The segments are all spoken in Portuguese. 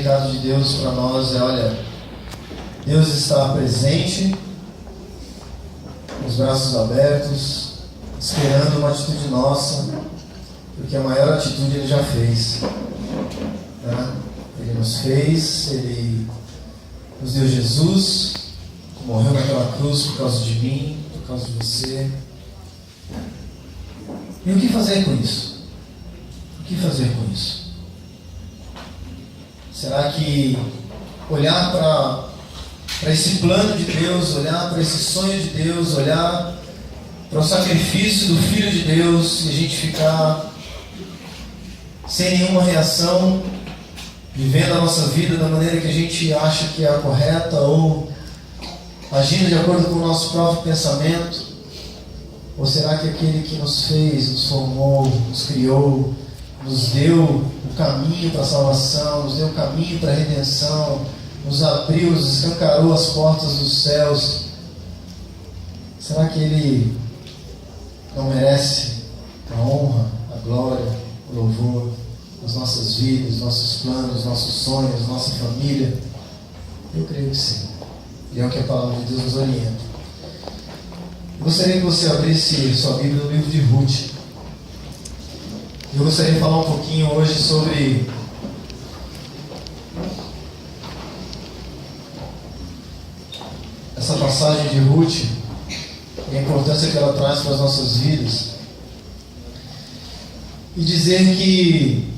recado de Deus para nós é: olha, Deus está presente, com os braços abertos, esperando uma atitude nossa, porque a maior atitude Ele já fez, né? Ele nos fez, Ele nos deu Jesus, que morreu naquela cruz por causa de mim, por causa de você. E o que fazer com isso? O que fazer com isso? Será que olhar para esse plano de Deus, olhar para esse sonho de Deus, olhar para o sacrifício do Filho de Deus e a gente ficar sem nenhuma reação, vivendo a nossa vida da maneira que a gente acha que é a correta ou agindo de acordo com o nosso próprio pensamento? Ou será que aquele que nos fez, nos formou, nos criou, nos deu o caminho para a salvação, nos deu o caminho para a redenção, nos abriu, nos escancarou as portas dos céus, será que Ele não merece a honra, a glória, o louvor das nossas vidas, nossos planos, nossos sonhos, nossa família? Eu creio que sim. E é o que a palavra de Deus nos orienta. Eu gostaria que você abrisse sua Bíblia no livro de Ruth. Eu gostaria de falar um pouquinho hoje sobre essa passagem de Ruth e a importância que ela traz para as nossas vidas. E dizer que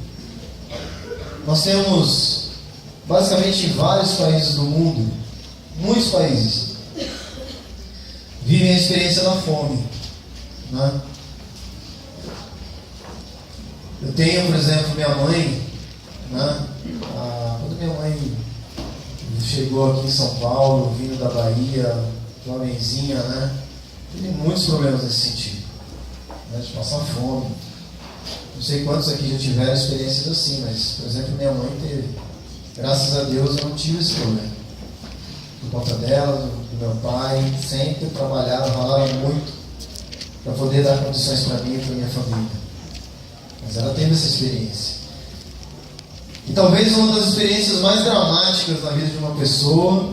nós temos, basicamente, em vários países do mundo, muitos países, vivem a experiência da fome, né? Eu tenho, por exemplo, minha mãe, né? Quando minha mãe chegou aqui em São Paulo, vindo da Bahia, jovenzinha, né? Teve muitos problemas nesse sentido, né? De passar fome. Não sei quantos aqui já tiveram experiências assim, mas, por exemplo, minha mãe teve. Graças a Deus eu não tive esse problema. Por conta dela, do meu pai, sempre trabalharam, ralaram muito para poder dar condições para mim e para minha família. Mas ela teve essa experiência. E talvez uma das experiências mais dramáticas na vida de uma pessoa,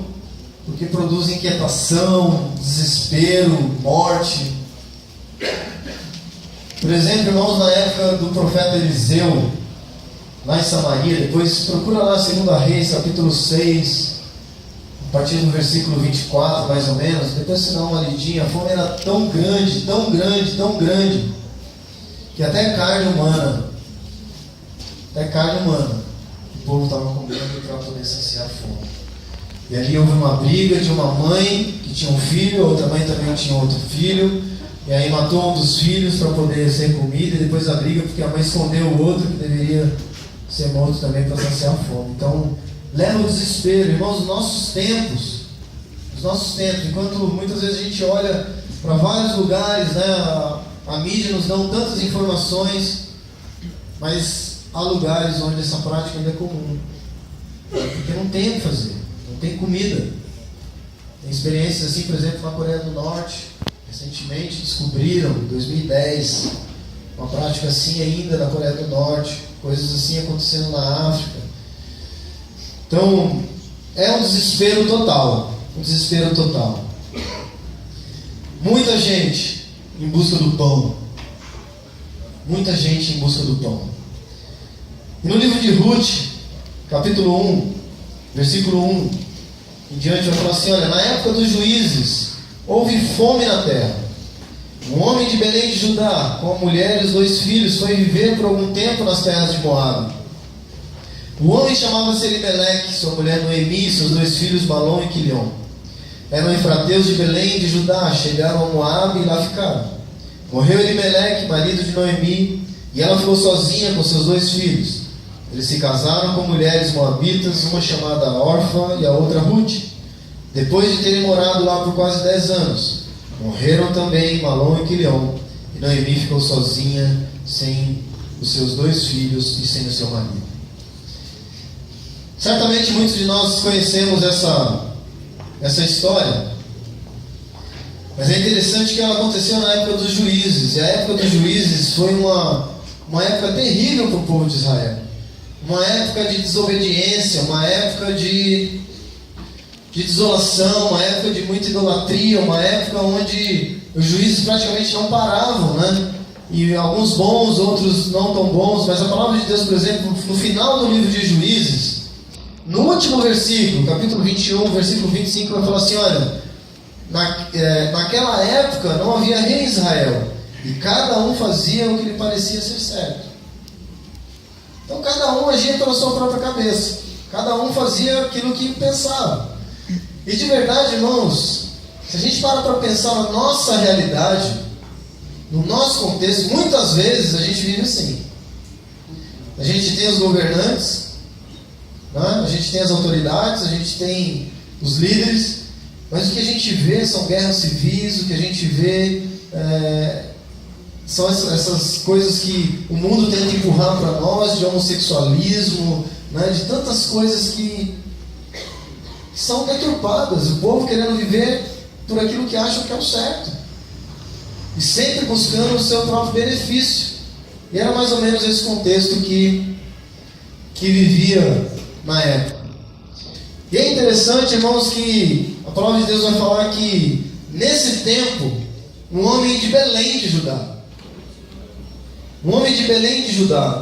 porque produz inquietação, desespero, morte. Por exemplo, irmãos, na época do profeta Eliseu, lá em Samaria, depois procura lá 2 Reis, capítulo 6, a partir do versículo 24, mais ou menos, depois você dá uma lidinha. A fome era tão grande, tão grande, tão grande, que até carne humana, o povo estava comendo para poder saciar a fome. E ali houve uma briga de uma mãe que tinha um filho, a outra mãe também tinha outro filho, e aí matou um dos filhos para poder ser comida, e depois a briga porque a mãe escondeu o outro que deveria ser morto também para saciar a fome. Então leva o desespero, irmãos. Os nossos tempos, enquanto muitas vezes a gente olha para vários lugares, né, a mídia nos dá tantas informações, mas há lugares onde essa prática ainda é comum, porque não tem o que fazer, não tem comida. Tem experiências assim, por exemplo, na Coreia do Norte, recentemente descobriram, em 2010, uma prática assim ainda na Coreia do Norte, coisas assim acontecendo na África. Então, é um desespero total, Muita gente em busca do pão. E no livro de Ruth, capítulo 1, versículo 1 em diante, vai falar assim: olha, na época dos juízes, houve fome na terra. Um homem de Belém de Judá, com a mulher e os 2 filhos, foi viver por algum tempo nas terras de Moabe. O homem chamava-se Elimeleque, sua mulher Noemi e seus 2 filhos Malom e Quilion. Eram efrateus de Belém de Judá, chegaram a Moabe e lá ficaram. Morreu Elimeleque, marido de Noemi, e ela ficou sozinha com seus 2 filhos. Eles se casaram com mulheres moabitas, uma chamada Orfa e a outra Ruth. Depois de terem morado lá por quase 10 anos, morreram também Malom e Quilion, e Noemi ficou sozinha, sem os seus 2 filhos e sem o seu marido. Certamente muitos de nós conhecemos essa história, mas é interessante que ela aconteceu na época dos juízes, e a época dos juízes foi uma época terrível para o povo de Israel. uma época de desobediência, uma época de desolação, uma época de muita idolatria, uma época onde os juízes praticamente não paravam, né? E alguns bons, outros não tão bons, mas a palavra de Deus, por exemplo, no final do livro de Juízes, no último versículo, capítulo 21, versículo 25, vai falar assim, olha, naquela época não havia rei em Israel, e cada um fazia o que lhe parecia ser certo. Então cada um agia pela sua própria cabeça, cada um fazia aquilo que pensava. E de verdade, irmãos, se a gente para pensar na nossa realidade, no nosso contexto, muitas vezes a gente vive assim. A gente tem os governantes, né? A gente tem as autoridades, a gente tem os líderes, mas o que a gente vê são guerras civis, o que a gente vê são essas coisas que o mundo tenta empurrar para nós, de homossexualismo, né? De tantas coisas que são deturpadas, o povo querendo viver por aquilo que acham que é o certo. E sempre buscando o seu próprio benefício. E era mais ou menos esse contexto que vivia na época. E é interessante, irmãos, que a palavra de Deus vai falar que nesse tempo, um homem de Belém de Judá,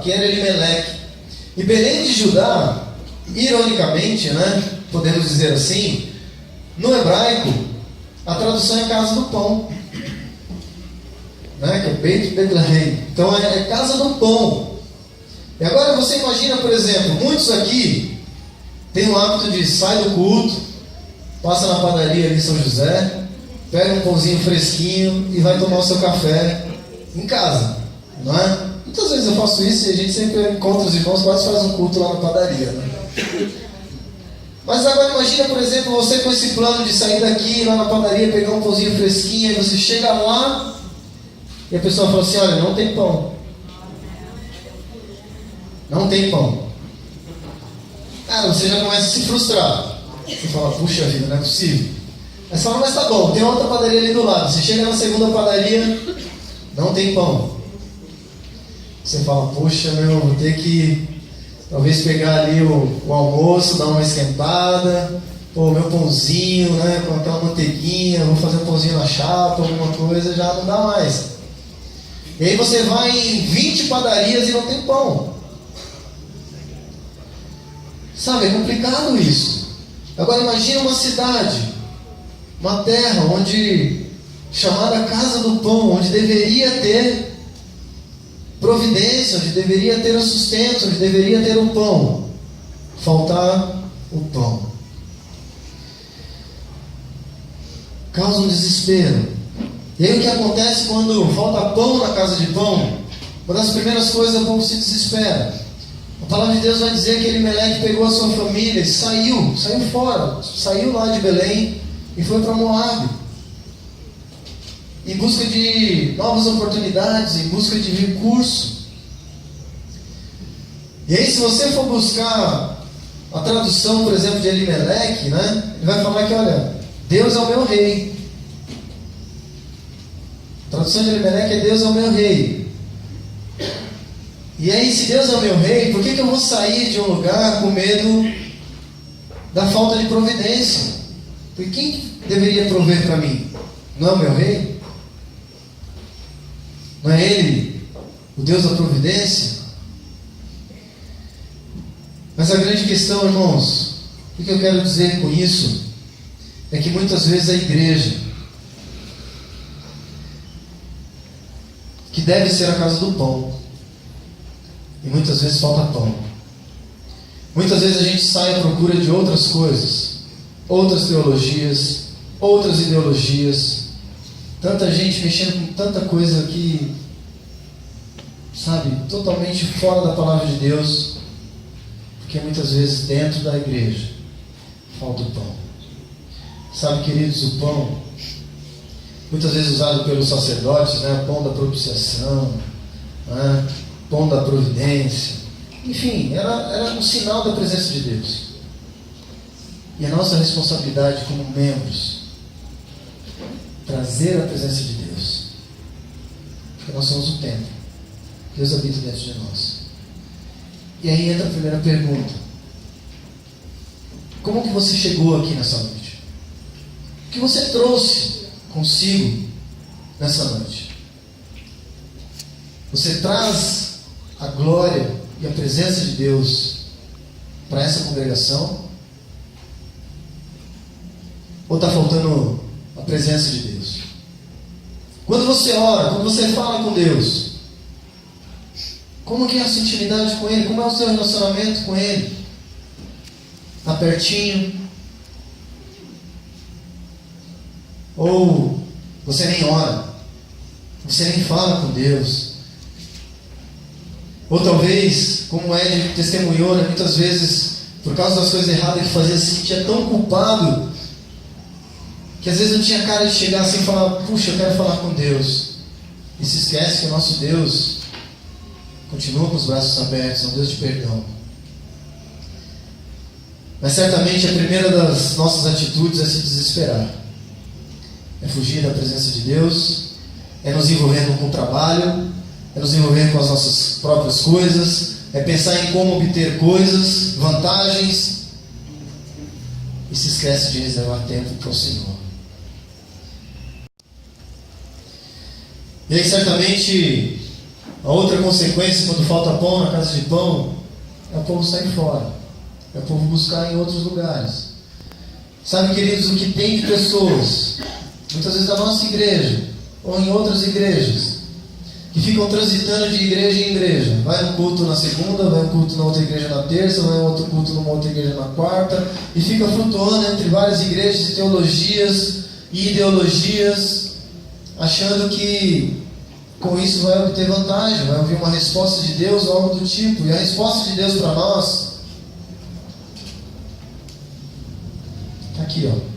que era Elimeleque. E Belém de Judá, ironicamente, né, podemos dizer assim, no hebraico, a tradução é casa do pão. Né, que é Beit Bethlehem. Então é casa do pão. E agora você imagina, por exemplo, muitos aqui têm o hábito de sair do culto, passa na padaria ali em São José, pega um pãozinho fresquinho e vai tomar o seu café em casa, não é? Muitas vezes eu faço isso e a gente sempre encontra os irmãos, quase faz um culto lá na padaria, né? Mas agora imagina, por exemplo, você com esse plano de sair daqui, lá na padaria, pegar um pãozinho fresquinho, e você chega lá e a pessoa fala assim, olha, não tem pão. Não tem pão. Cara, você já começa a se frustrar. Você fala, puxa vida, não é possível. Aí você fala, mas tá bom, tem outra padaria ali do lado. Você chega na segunda padaria, não tem pão. Você fala, puxa, vou ter que talvez pegar ali o almoço, dar uma esquentada, meu pãozinho, né, com aquela manteiguinha, vou fazer um pãozinho na chapa, alguma coisa, já não dá mais. E aí você vai em 20 padarias e não tem pão. Sabe, é complicado isso. Agora imagine uma cidade, uma terra onde, chamada Casa do Pão, onde deveria ter providência, onde deveria ter o sustento, onde deveria ter o pão. Faltar o pão. Causa um desespero. E aí o que acontece quando falta pão na casa de pão? Uma das primeiras coisas é o povo se desespera. A palavra de Deus vai dizer que Elimeleque pegou a sua família e saiu fora, saiu lá de Belém e foi para Moabe, em busca de novas oportunidades, em busca de recurso. E aí se você for buscar a tradução, por exemplo, de Elimeleque, né, ele vai falar que, olha, Deus é o meu rei. A tradução de Elimeleque é Deus é o meu rei. E aí, se Deus é o meu rei, por que eu vou sair de um lugar com medo da falta de providência? Porque quem deveria prover para mim? Não é o meu rei? Não é Ele o Deus da providência? Mas a grande questão, irmãos, o que eu quero dizer com isso é que muitas vezes a igreja, que deve ser a casa do pão, e muitas vezes falta pão. Muitas vezes a gente sai à procura de outras coisas, outras teologias, outras ideologias, tanta gente mexendo com tanta coisa que, sabe, totalmente fora da palavra de Deus, porque muitas vezes dentro da igreja falta o pão. Sabe, queridos, o pão, muitas vezes usado pelos sacerdotes, né, pão da propiciação, né, pão da providência, enfim, era um sinal da presença de Deus. E a nossa responsabilidade como membros, trazer a presença de Deus, porque nós somos o templo, Deus habita dentro de nós. E aí entra a primeira pergunta. Como que você chegou aqui nessa noite? O que você trouxe consigo nessa noite? Você traz a glória e a presença de Deus para essa congregação? Ou está faltando a presença de Deus? Quando você ora, quando você fala com Deus, como que é a sua intimidade com Ele? Como é o seu relacionamento com Ele? Está pertinho? Ou você nem ora? Você nem fala com Deus? Ou talvez, como o Ed testemunhou, né, muitas vezes, por causa das coisas erradas que fazia, se sentia tão culpado, que às vezes não tinha cara de chegar assim e falar, puxa, eu quero falar com Deus. E se esquece que o nosso Deus continua com os braços abertos, é um Deus de perdão. Mas certamente a primeira das nossas atitudes é se desesperar. É fugir da presença de Deus, é nos envolvendo com o trabalho, é nos envolver com as nossas próprias coisas, é pensar em como obter coisas, vantagens, e se esquece de reservar tempo para o Senhor. E aí certamente a outra consequência quando falta pão na casa de pão é o povo sair fora, é o povo buscar em outros lugares. Sabe, queridos, o que tem de pessoas, muitas vezes da nossa igreja ou em outras igrejas, que ficam transitando de igreja em igreja. Vai um culto na segunda, vai um culto na outra igreja na terça, vai um outro culto numa outra igreja na quarta, e fica flutuando entre várias igrejas e teologias e ideologias, achando que com isso vai obter vantagem, vai ouvir uma resposta de Deus ou algo do tipo. E a resposta de Deus para nós está aqui, ó.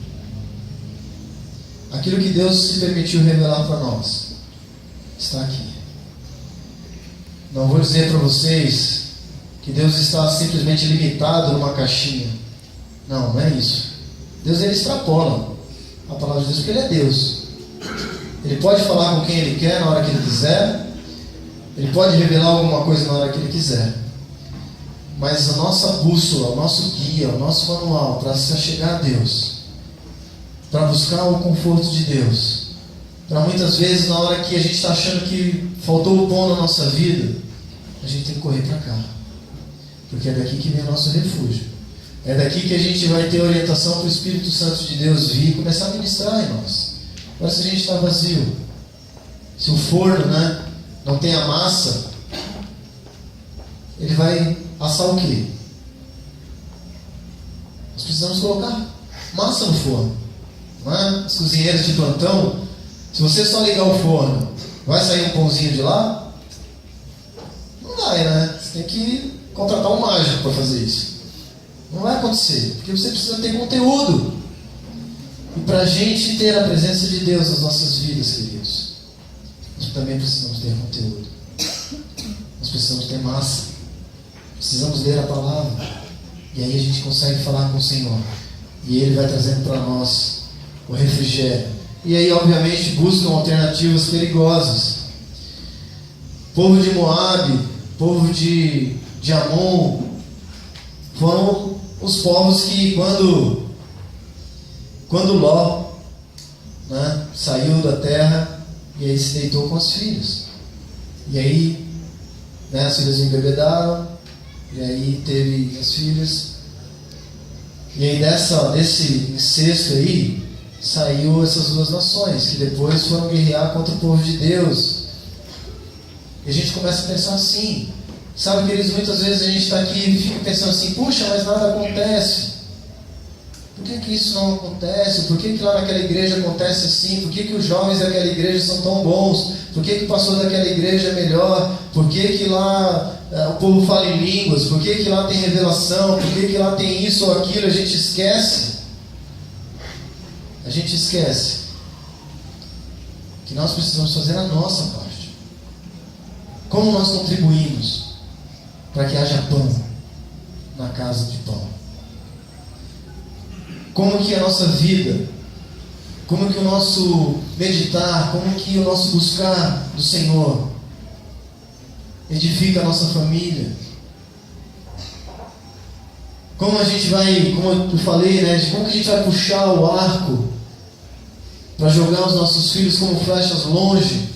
Aquilo que Deus se permitiu revelar para nós está aqui. Não vou dizer para vocês que Deus está simplesmente limitado numa caixinha. Não, não é isso. Deus, ele extrapola a palavra de Deus, porque Ele é Deus. Ele pode falar com quem Ele quer na hora que Ele quiser. Ele pode revelar alguma coisa na hora que Ele quiser. Mas a nossa bússola, o nosso guia, o nosso manual para se chegar a Deus, para buscar o conforto de Deus, para muitas vezes na hora que a gente está achando que faltou o pão na nossa vida, a gente tem que correr para cá. Porque é daqui que vem o nosso refúgio. É daqui que a gente vai ter orientação para o Espírito Santo de Deus vir e começar a ministrar em nós. Agora, se a gente está vazio, se o forno, né, não tem a massa, ele vai assar o quê? Nós precisamos colocar massa no forno. Não é? Os cozinheiros de plantão, se você só ligar o forno, vai sair um pãozinho de lá? Não vai, né? Você tem que contratar um mágico para fazer isso. Não vai acontecer, porque você precisa ter conteúdo. E para a gente ter a presença de Deus nas nossas vidas, queridos, nós também precisamos ter conteúdo. Nós precisamos ter massa. Precisamos ler a palavra. E aí a gente consegue falar com o Senhor. E Ele vai trazendo para nós o refrigério. E aí, obviamente, buscam alternativas perigosas. Povo de Moabe, povo de Amon, foram os povos que quando Ló, né, saiu da terra, e aí se deitou com as filhas. E aí, né, as filhas embebedaram, e aí teve as filhas. E aí desse incesto aí, saiu essas duas nações, que depois foram guerrear contra o povo de Deus. E a gente começa a pensar assim. Sabe, queridos, muitas vezes a gente está aqui e fica pensando assim, puxa, mas nada acontece. Por que isso não acontece? Por que lá naquela igreja acontece assim? Por que os jovens daquela igreja são tão bons? Por que o pastor daquela igreja é melhor? Por que lá o povo fala em línguas? Por que lá tem revelação? Por que lá tem isso ou aquilo? A gente esquece. A gente esquece que nós precisamos fazer a nossa parte. Como nós contribuímos para que haja pão na casa de pão? Como que a nossa vida, como que o nosso meditar, como que o nosso buscar do Senhor edifica a nossa família, como a gente vai, como eu falei, né, de como que a gente vai puxar o arco para jogar os nossos filhos como flechas longe,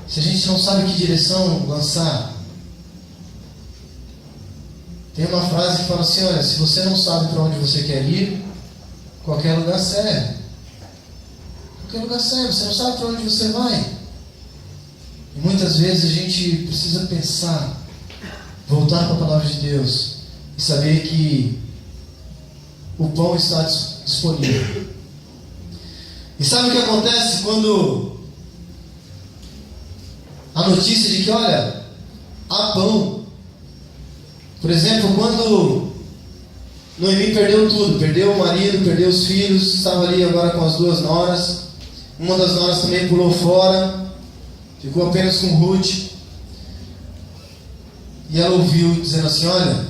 se a gente não sabe que direção lançar. Tem uma frase que fala assim, olha, se você não sabe para onde você quer ir, qualquer lugar serve. Qualquer lugar serve, você não sabe para onde você vai. E muitas vezes a gente precisa pensar, voltar para a palavra de Deus e saber que o pão está disponível. E sabe o que acontece quando a notícia de que, olha, há pão. Por exemplo, quando Noemi perdeu tudo, perdeu o marido, perdeu os filhos, estava ali agora com as 2 noras, uma das noras também pulou fora, ficou apenas com Ruth, e ela ouviu dizendo assim, olha,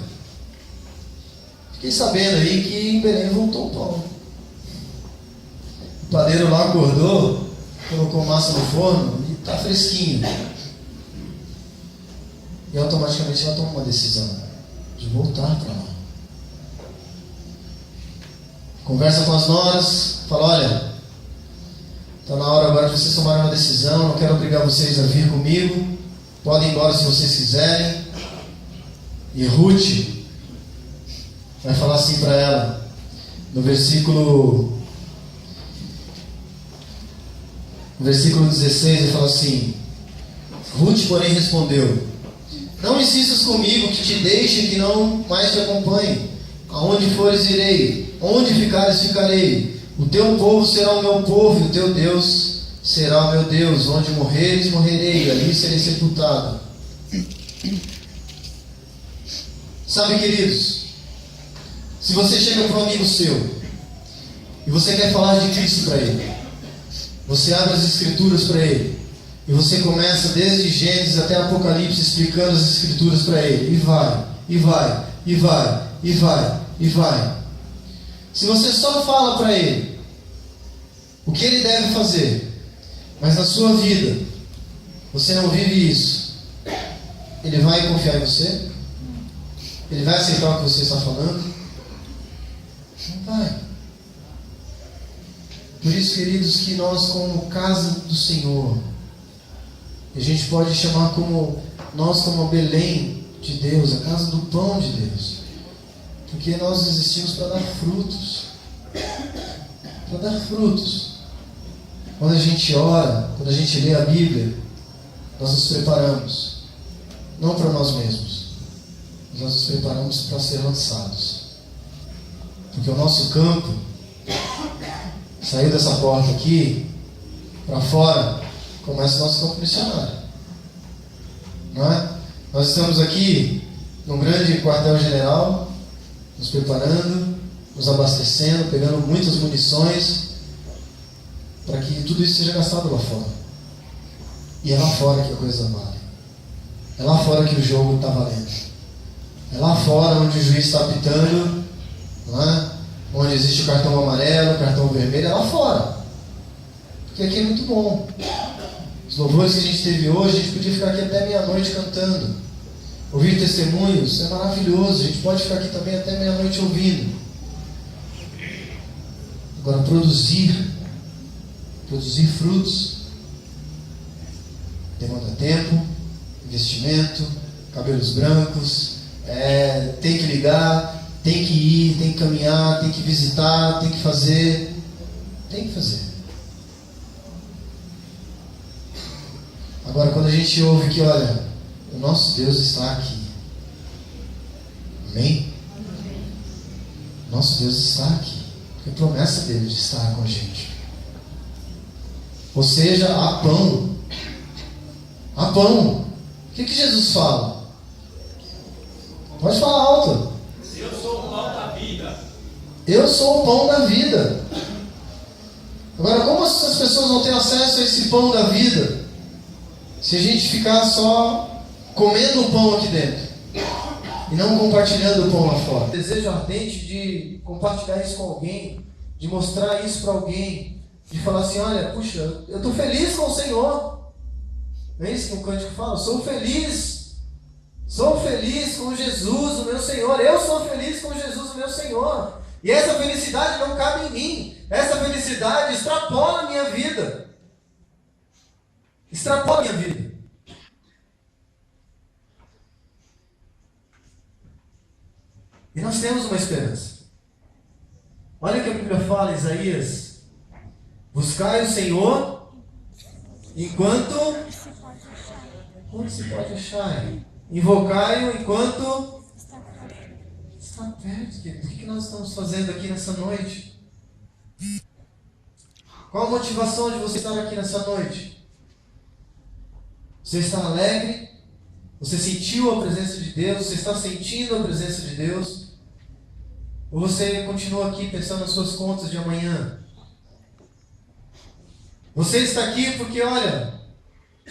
fiquei sabendo aí que em Belém voltou o pão. O padeiro lá acordou, colocou massa no forno e está fresquinho. E automaticamente ela toma uma decisão de voltar para lá. Conversa com as noras, fala, olha, está na hora agora de vocês tomarem uma decisão, não quero obrigar vocês a vir comigo, podem ir embora se vocês quiserem. E Ruth vai falar assim para ela, no versículo 16, ele fala assim, Ruth, porém, respondeu, não insistas comigo que te deixe, que não mais te acompanhe. Aonde fores, irei. Onde ficares, ficarei. O teu povo será o meu povo, e o teu Deus será o meu Deus. Onde morreres, morrerei, e ali serei sepultado. Sabe, queridos, se você chega para um amigo seu e você quer falar de Cristo para ele, você abre as Escrituras para ele, e você começa desde Gênesis até Apocalipse explicando as Escrituras para ele. E vai, e vai, e vai, e vai, e vai. Se você só fala para ele o que ele deve fazer, mas na sua vida você não vive isso, ele vai confiar em você? Ele vai aceitar o que você está falando? Não vai. Por isso, queridos, que nós, como casa do Senhor, a gente pode chamar nós como a Belém de Deus, a casa do pão de Deus. Porque nós existimos para dar frutos. Para dar frutos. Quando a gente ora, quando a gente lê a Bíblia, nós nos preparamos. Não para nós mesmos. Mas nós nos preparamos para ser lançados. Porque o nosso campo saiu dessa porta aqui, para fora, começa o nosso campo missionário. Não é? Nós estamos aqui num grande quartel-general, nos preparando, nos abastecendo, pegando muitas munições, para que tudo isso seja gastado lá fora. E é lá fora que a coisa vale. É lá fora que o jogo está valendo. É lá fora onde o juiz está apitando, não é? Onde existe o cartão amarelo, o cartão vermelho, é lá fora. Porque aqui é muito bom. Os louvores que a gente teve hoje, a gente podia ficar aqui até meia-noite cantando. Ouvir testemunhos é maravilhoso. A gente pode ficar aqui também até meia-noite ouvindo. Agora, produzir frutos, demanda tempo, investimento, cabelos brancos, tem que ligar, tem que ir, tem que caminhar, tem que visitar, tem que fazer. Tem que fazer. Agora, quando a gente ouve que, olha, o nosso Deus está aqui. Amém? Nosso Deus está aqui. É promessa dele de estar com a gente. Ou seja, há pão. Há pão. O que Jesus fala? Pode falar alto. Eu sou o pão da vida. Eu sou o pão da vida. Agora, como as pessoas vão ter acesso a esse pão da vida se a gente ficar só comendo o pão aqui dentro e não compartilhando o pão lá fora? Desejo ardente de compartilhar isso com alguém, de mostrar isso para alguém, de falar assim, olha, puxa, eu estou feliz com o Senhor. Não é isso que o cântico fala? Sou feliz. Sou feliz com Jesus, o meu Senhor. Eu sou feliz com Jesus, o meu Senhor. E essa felicidade não cabe em mim. Essa felicidade extrapola a minha vida. Extrapola a minha vida. E nós temos uma esperança. Olha o que a Bíblia fala em Isaías. Buscai o Senhor enquanto... Onde se pode achar? Invocai-o enquanto... Está perto. O que nós estamos fazendo aqui nessa noite? Qual a motivação de você estar aqui nessa noite? Você está alegre? Você sentiu a presença de Deus? Você está sentindo a presença de Deus? Ou você continua aqui pensando nas suas contas de amanhã? Você está aqui porque, olha,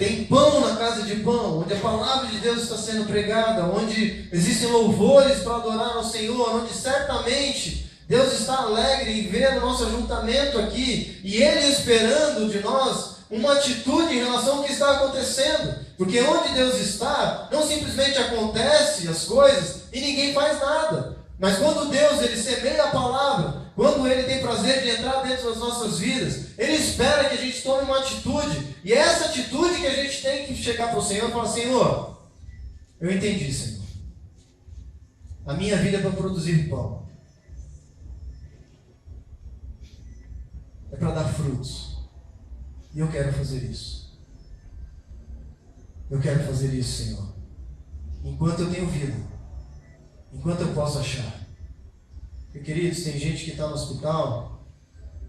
tem pão na casa de pão, onde a palavra de Deus está sendo pregada, onde existem louvores para adorar ao Senhor, onde certamente Deus está alegre em ver o nosso ajuntamento aqui, e Ele esperando de nós uma atitude em relação ao que está acontecendo. Porque onde Deus está, não simplesmente acontece as coisas e ninguém faz nada. Mas quando Deus ele semeia a palavra, quando Ele tem prazer de entrar dentro das nossas vidas, Ele espera que a gente tome uma atitude. E é essa atitude que a gente tem que chegar para o Senhor e falar: Senhor, eu entendi, Senhor. A minha vida é para produzir pão. É para dar frutos. E eu quero fazer isso. Eu quero fazer isso, Senhor. Enquanto eu tenho vida. Enquanto eu posso achar. E, queridos, tem gente que está no hospital.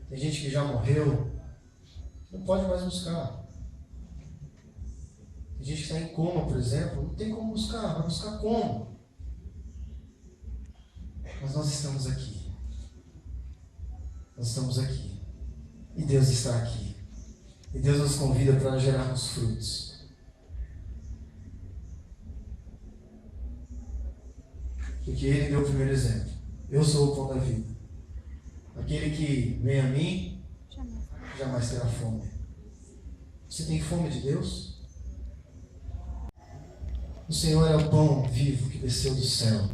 Tem gente que já morreu. Não pode mais buscar. Tem gente que está em coma, por exemplo. Não tem como buscar. Vai buscar como? Mas nós estamos aqui. Nós estamos aqui. E Deus está aqui. E Deus nos convida para gerarmos frutos. Porque Ele deu o primeiro exemplo. Eu sou o pão da vida. Aquele que vem a mim, jamais terá fome. Você tem fome de Deus? O Senhor é o pão vivo que desceu do céu.